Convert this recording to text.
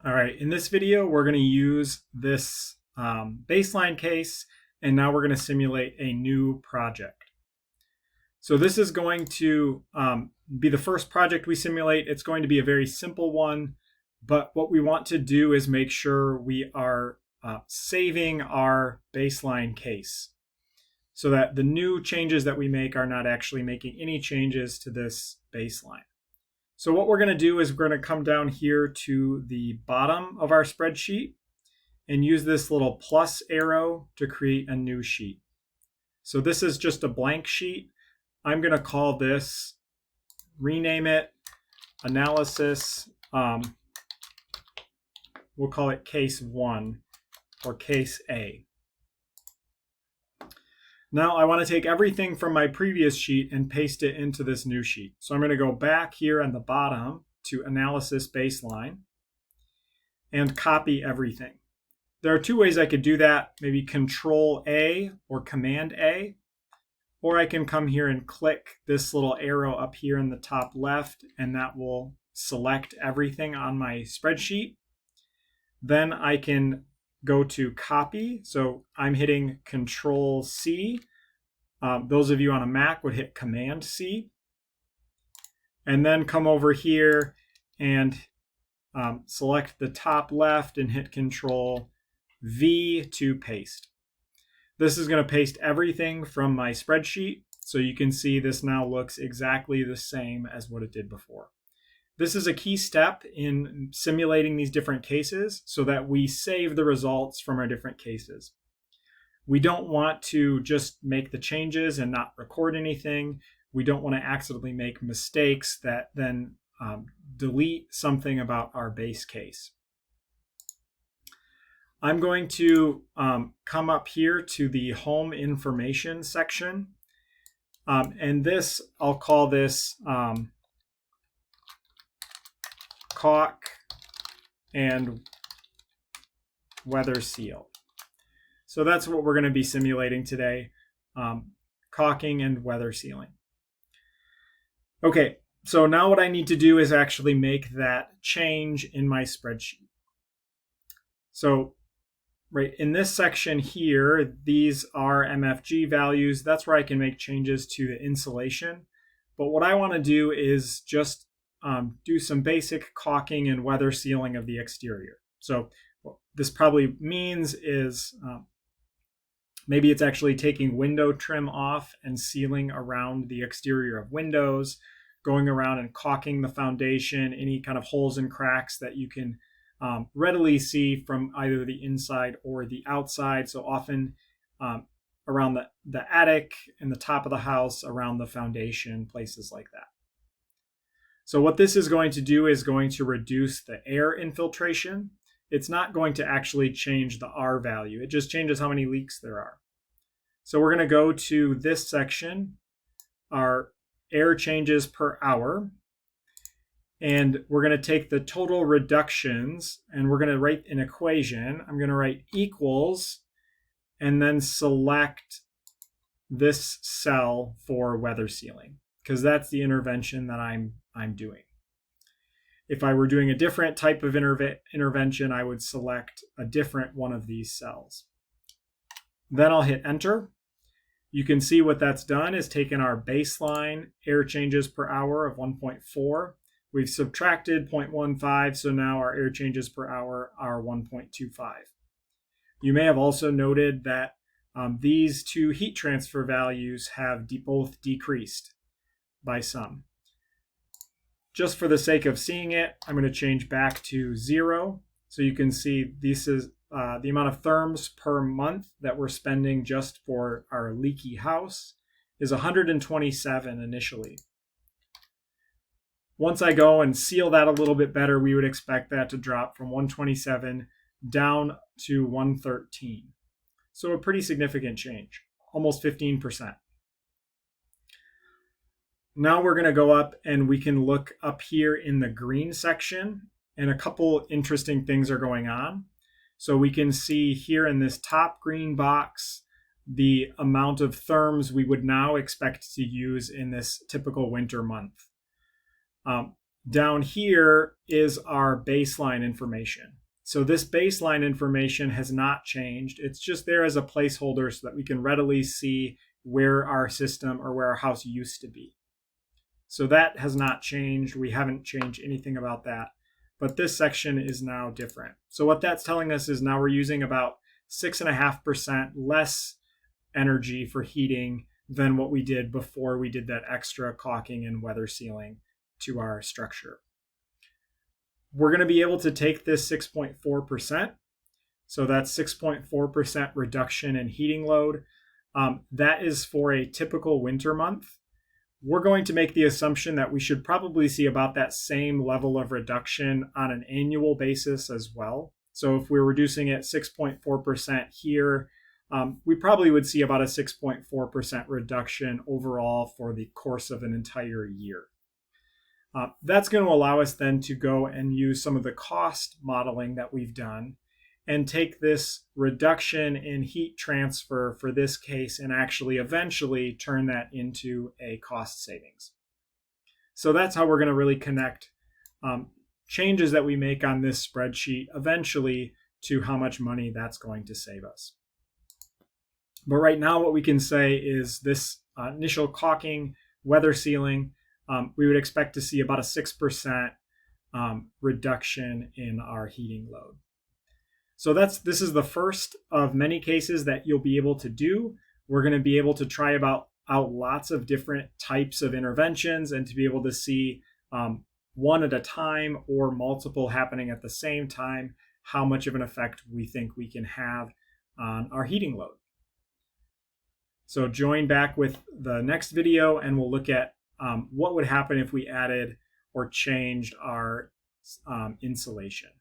All right, in this video, we're going to use this baseline case, and now we're going to simulate a new project. So this is going to be the first project we simulate. It's going to be a very simple one, but what we want to do is make sure we are saving our baseline case so that the new changes that we make are not actually making any changes to this baseline. So what we're going to do is we're going to come down here to the bottom of our spreadsheet and use this little plus arrow to create a new sheet. So this is just a blank sheet. I'm going to call this, rename it, analysis. We'll call it case 1 or case A. Now I want to take everything from my previous sheet and paste it into this new sheet. So I'm going to go back here on the bottom to analysis baseline and copy everything. There are two ways I could do that, maybe Control A or Command A, or I can come here and click this little arrow up here in the top left, and that will select everything on my spreadsheet. Then I can go to copy. So I'm hitting Control C. Those of you on a Mac would hit Command C. And then come over here and select the top left and hit Control V to paste. This is going to paste everything from my spreadsheet. So you can see this now looks exactly the same as what it did before. This is a key step in simulating these different cases so that we save the results from our different cases. We don't want to just make the changes and not record anything. We don't want to accidentally make mistakes that then delete something about our base case. I'm going to come up here to the home information section. And this, I'll call this caulk and weather seal. So that's what we're going to be simulating today, caulking and weather sealing. Okay, so now what I need to do is actually make that change in my spreadsheet. So right in this section here, these are MFG values. That's where I can make changes to the insulation. But what I want to do is just do some basic caulking and weather sealing of the exterior. So what this probably means is maybe it's actually taking window trim off and sealing around the exterior of windows, going around and caulking the foundation, any kind of holes and cracks that you can readily see from either the inside or the outside. So often around the attic and the top of the house, around the foundation, places like that. So what this is going to do is going to reduce the air infiltration. It's not going to actually change the R value. It just changes how many leaks there are. So we're going to go to this section, our air changes per hour. And we're going to take the total reductions and we're going to write an equation. I'm going to write equals and then select this cell for weather sealing because that's the intervention that I'm doing. If I were doing a different type of intervention, I would select a different one of these cells. Then I'll hit enter. You can see what that's done is taken our baseline air changes per hour of 1.4. We've subtracted 0.15, so now our air changes per hour are 1.25. You may have also noted that these two heat transfer values have both decreased by some. Just for the sake of seeing it, I'm going to change back to 0. So you can see this is the amount of therms per month that we're spending just for our leaky house is 127 initially. Once I go and seal that a little bit better, we would expect that to drop from 127 down to 113. So a pretty significant change, almost 15%. Now we're going to go up and we can look up here in the green section, and a couple interesting things are going on. So we can see here in this top green box the amount of therms we would now expect to use in this typical winter month. Down here is our baseline information. So this baseline information has not changed. It's just there as a placeholder so that we can readily see where our system or where our house used to be. So that has not changed. We haven't changed anything about that. But this section is now different. So what that's telling us is now we're using about 6.5% less energy for heating than what we did before we did that extra caulking and weather sealing to our structure. We're going to be able to take this 6.4%. So that's 6.4% reduction in heating load. That is for a typical winter month. We're going to make the assumption that we should probably see about that same level of reduction on an annual basis as well. So if we're reducing it 6.4% here, we probably would see about a 6.4% reduction overall for the course of an entire year. That's going to allow us then to go and use some of the cost modeling that we've done and take this reduction in heat transfer for this case and actually eventually turn that into a cost savings. So that's how we're going to really connect changes that we make on this spreadsheet eventually to how much money that's going to save us. But right now what we can say is this initial caulking, weather sealing, we would expect to see about a 6% reduction in our heating load. So this is the first of many cases that you'll be able to do. We're going to be able to try out lots of different types of interventions and to be able to see one at a time or multiple happening at the same time, how much of an effect we think we can have on our heating load. So join back with the next video and we'll look at what would happen if we added or changed our insulation.